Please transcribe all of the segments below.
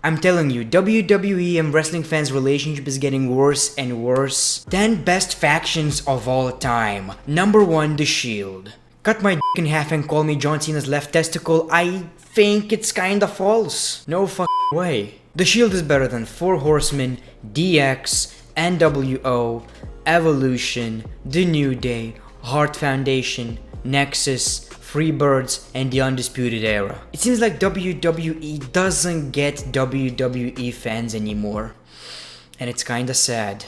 I'm telling you, WWE and wrestling fans' relationship is getting worse and worse. 10 best factions of all time. Number 1, The Shield. Cut my dick in half and call me John Cena's left testicle. I think it's kinda false. No fucking way. The Shield is better than 4 Horsemen, DX, NWO, Evolution, The New Day, Heart Foundation, Nexus, Freebirds, and the Undisputed Era. It seems like WWE doesn't get WWE fans anymore. And it's kinda sad.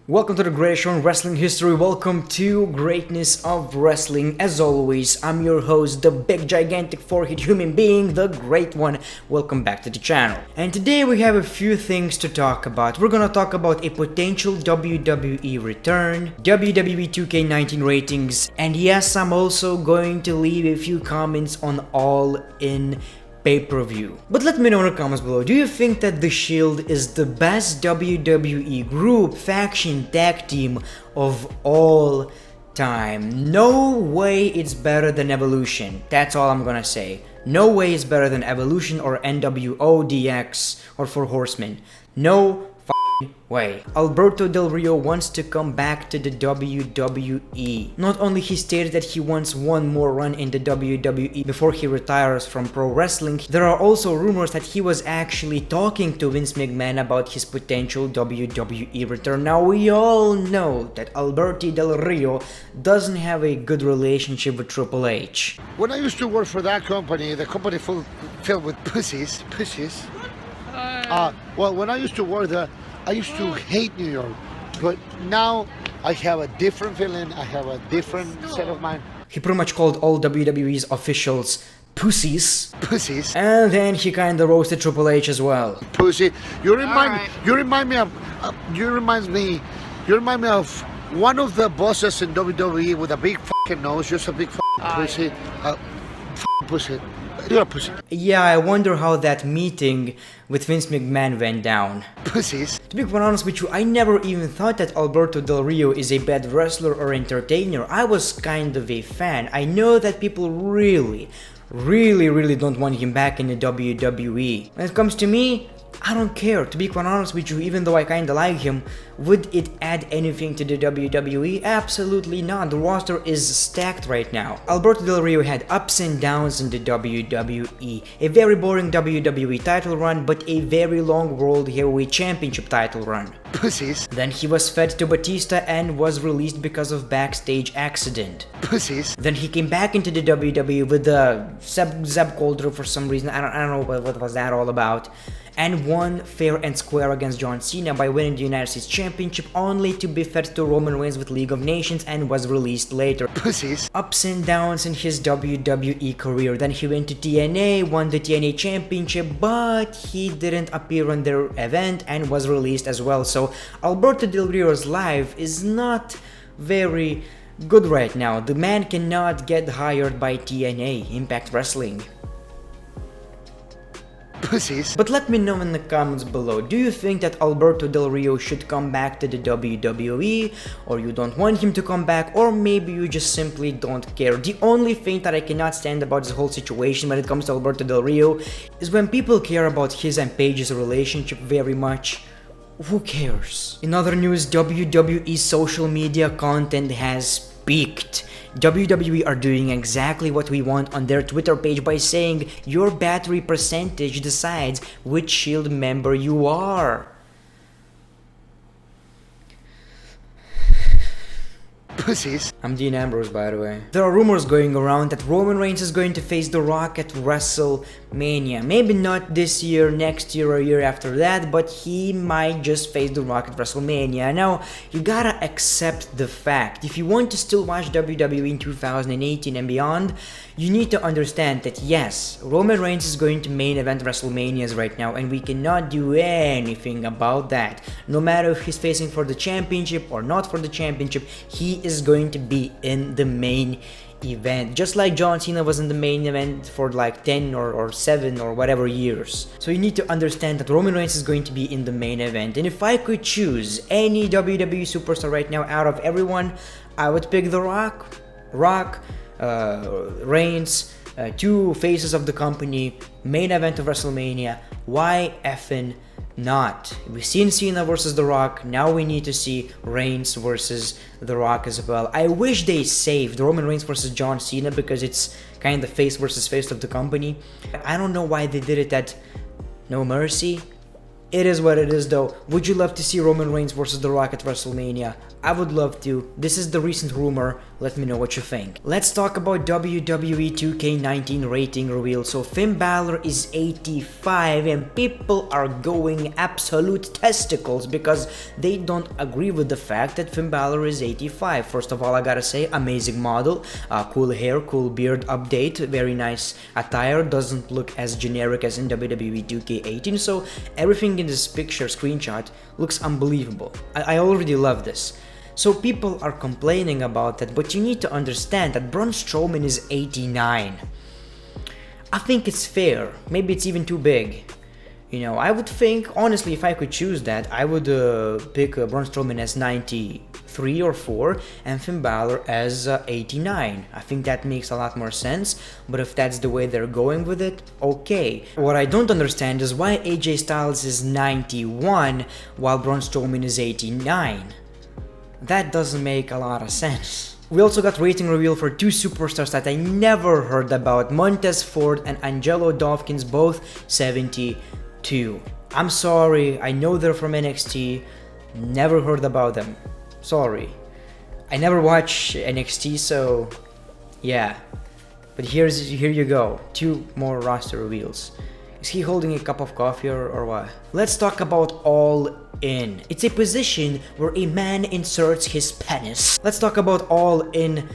Welcome to the greatest show in wrestling history. Welcome to Greatness of Wrestling. As always, I'm your host, the big gigantic forehead human being, the Great One. Welcome back to the channel. And today we have a few things to talk about. We're gonna talk about a potential WWE return, WWE 2K19 ratings, and yes, I'm also going to leave a few comments on All In pay-per-view. But let me know in the comments below, do you think that The Shield is the best WWE group, faction, tag team of all time? No way it's better than Evolution. That's all I'm gonna say. No way it's better than Evolution or NWO, DX, or 4 Horsemen. No way. Alberto Del Rio wants to come back to the WWE. Not only he stated that he wants one more run in the WWE before he retires from pro wrestling, there are also rumors that he was actually talking to Vince McMahon about his potential WWE return. Now we all know that Alberto Del Rio doesn't have a good relationship with Triple H. When I used to work for that company, the company filled with pussies. Well, when I used to work there, I used to hate New York, but now I have a different feeling, I have a different set of mind. He pretty much called all WWE's officials pussies. Pussies. And then he kinda roasted Triple H as well. Pussy. You remind me of one of the bosses in WWE with a big fucking nose, just a big fucking pussy. Pussy. You're a pussy. Yeah, I wonder how that meeting with Vince McMahon went down. Pussies. To be quite honest with you, I never even thought that Alberto Del Rio is a bad wrestler or entertainer. I was kind of a fan. I know that people really don't want him back in the WWE. When it comes to me, I don't care. To be quite honest with you, even though I kinda like him, would it add anything to the WWE? Absolutely not. The roster is stacked right now. Alberto Del Rio had ups and downs in the WWE. A very boring WWE title run, but a very long World Heavyweight Championship title run. Pussies. Then he was fed to Batista and was released because of backstage accident. Pussies. Then he came back into the WWE with the Zeb Coulter for some reason. I don't know what was that all about. And won fair and square against John Cena by winning the United States Championship, only to be fed to Roman Reigns with League of Nations and was released later. Pussies. Ups and downs in his WWE career. Then he went to TNA, won the TNA Championship, but he didn't appear on their event and was released as well. So Alberto Del Rio's life is not very good right now. The man cannot get hired by TNA, Impact Wrestling. Pussies. But let me know in the comments below, do you think that Alberto Del Rio should come back to the WWE, or you don't want him to come back, or maybe you just simply don't care? The only thing that I cannot stand about this whole situation when it comes to Alberto Del Rio is when people care about his and Paige's relationship very much. Who cares? In other news, WWE's social media content has peaked. WWE are doing exactly what we want on their Twitter page by saying your battery percentage decides which Shield member you are. Pussies. I'm Dean Ambrose, by the way. There are rumors going around that Roman Reigns is going to face The Rock at Wrestlemania. Maybe not this year, next year, or year after that, but he might just face The Rock at Wrestlemania. Now, you gotta accept the fact. If you want to still watch WWE in 2018 and beyond, you need to understand that yes, Roman Reigns is going to main event WrestleManias right now, and we cannot do anything about that. No matter if he's facing for the championship or not for the championship, he is going to be in the main event, just like John Cena was in the main event for like 10 or 7 or whatever years. So you need to understand that Roman Reigns is going to be in the main event, and if I could choose any WWE superstar right now out of everyone, I would pick The Rock, Reigns, two faces of the company, main event of WrestleMania. Why effing not? We've seen Cena versus The Rock, now we need to see Reigns versus The Rock as well. I wish they saved Roman Reigns versus John Cena because it's kind of face versus face of the company. I don't know why they did it at No Mercy. It is what it is though. Would you love to see Roman Reigns versus The Rock at WrestleMania? I would love to. This is the recent rumor. Let me know what you think. Let's talk about WWE 2K19 rating reveal. So Finn Balor is 85 and people are going absolute testicles because they don't agree with the fact that Finn Balor is 85. First of all, I gotta say, amazing model, cool hair, cool beard update, very nice attire, doesn't look as generic as in WWE 2K18. So everything in this picture screenshot looks unbelievable. I already love this. So people are complaining about that, but you need to understand that Braun Strowman is 89. I think it's fair. Maybe it's even too big. You know, I would think, honestly, if I could choose that, I would pick Braun Strowman as 93 or 4 and Finn Balor as 89. I think that makes a lot more sense, but if that's the way they're going with it, okay. What I don't understand is why AJ Styles is 91 while Braun Strowman is 89. That doesn't make a lot of sense. We also got rating reveal for two superstars that I never heard about, Montez Ford and Angelo Dawkins, both 72. I'm sorry, I know they're from NXT, never heard about them. Sorry. I never watch NXT, so yeah. But here you go, two more roster reveals. Is he holding a cup of coffee or what? Let's talk about All In. It's a position where a man inserts his penis. Let's talk about All In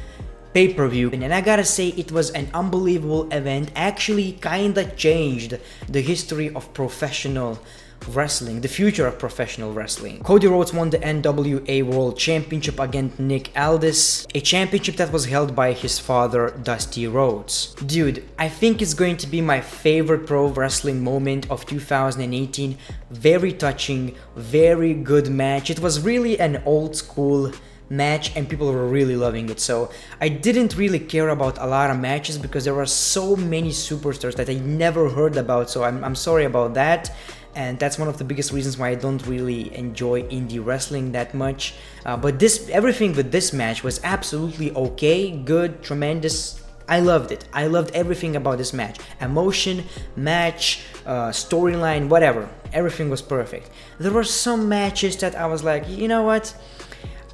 pay-per-view. And I gotta say, it was an unbelievable event. Actually kinda changed the history of professional wrestling, the future of professional wrestling. Cody Rhodes won the NWA World Championship against Nick Aldis, a championship that was held by his father, Dusty Rhodes. Dude, I think it's going to be my favorite pro wrestling moment of 2018. Very touching, very good match. It was really an old school match and people were really loving it. So I didn't really care about a lot of matches because there were so many superstars that I never heard about, so I'm sorry about that. And that's one of the biggest reasons why I don't really enjoy indie wrestling that much. But everything with this match was absolutely okay, good, tremendous. I loved it. I loved everything about this match. Emotion, match, storyline, whatever. Everything was perfect. There were some matches that I was like, you know what?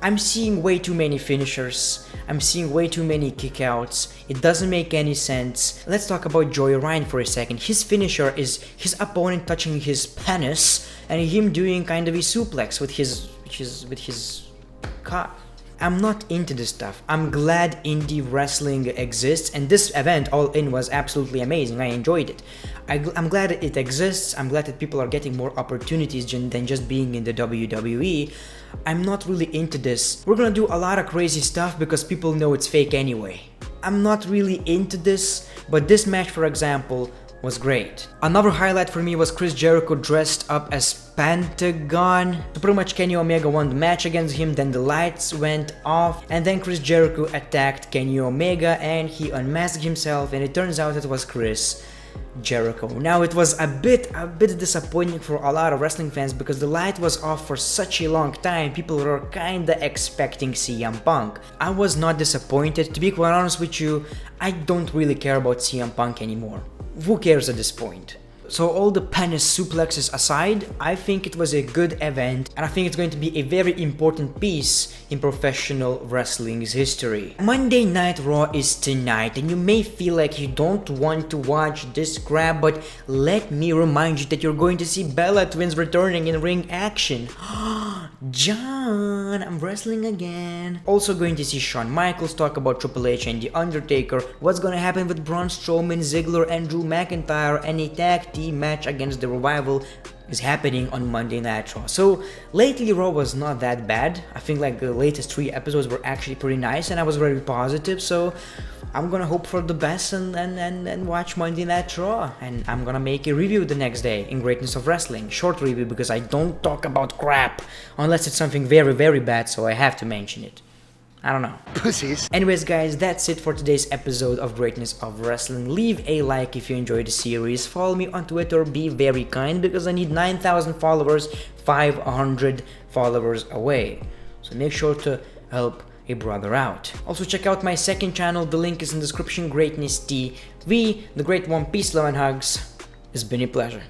I'm seeing way too many finishers. I'm seeing way too many kickouts. It doesn't make any sense. Let's talk about Joey Ryan for a second. His finisher is his opponent touching his penis and him doing kind of a suplex with his cock. I'm not into this stuff. I'm glad indie wrestling exists, and this event, All In, was absolutely amazing. I enjoyed it. I'm glad that it exists. I'm glad that people are getting more opportunities than just being in the WWE. I'm not really into this. We're gonna do a lot of crazy stuff because people know it's fake anyway. I'm not really into this, but this match, for example, was great. Another highlight for me was Chris Jericho dressed up as Pentagon. So pretty much Kenny Omega won the match against him, then the lights went off, and then Chris Jericho attacked Kenny Omega and he unmasked himself, and it turns out it was Chris Jericho. Now it was a bit disappointing for a lot of wrestling fans because the light was off for such a long time. People were kinda expecting CM Punk. I was not disappointed. To be quite honest with you, I don't really care about CM Punk anymore. Who cares at this point? So all the penis suplexes aside, I think it was a good event, and I think it's going to be a very important piece in professional wrestling's history. Monday Night Raw is tonight, and you may feel like you don't want to watch this crap, but let me remind you that you're going to see Bella Twins returning in ring action. John, I'm wrestling again. Also going to see Shawn Michaels talk about Triple H and The Undertaker, what's gonna happen with Braun Strowman, Ziggler, and Drew McIntyre, and a tag team match against the Revival is happening on Monday Night Raw. So lately Raw was not that bad. I think like the latest 3 episodes were actually pretty nice and I was very positive, so I'm gonna hope for the best and watch Monday Night Raw, and I'm gonna make a review the next day in Greatness of Wrestling. Short review because I don't talk about crap unless it's something very, very bad, so I have to mention it. I don't know. Pussies. Anyways guys, that's it for today's episode of Greatness of Wrestling. Leave a like if you enjoyed the series. Follow me on Twitter, be very kind, because I need 9,000 followers, 500 followers away. So make sure to help a brother out. Also check out my second channel, the link is in the description, Greatness TV. The Great One, peace, love and hugs. It's been a pleasure.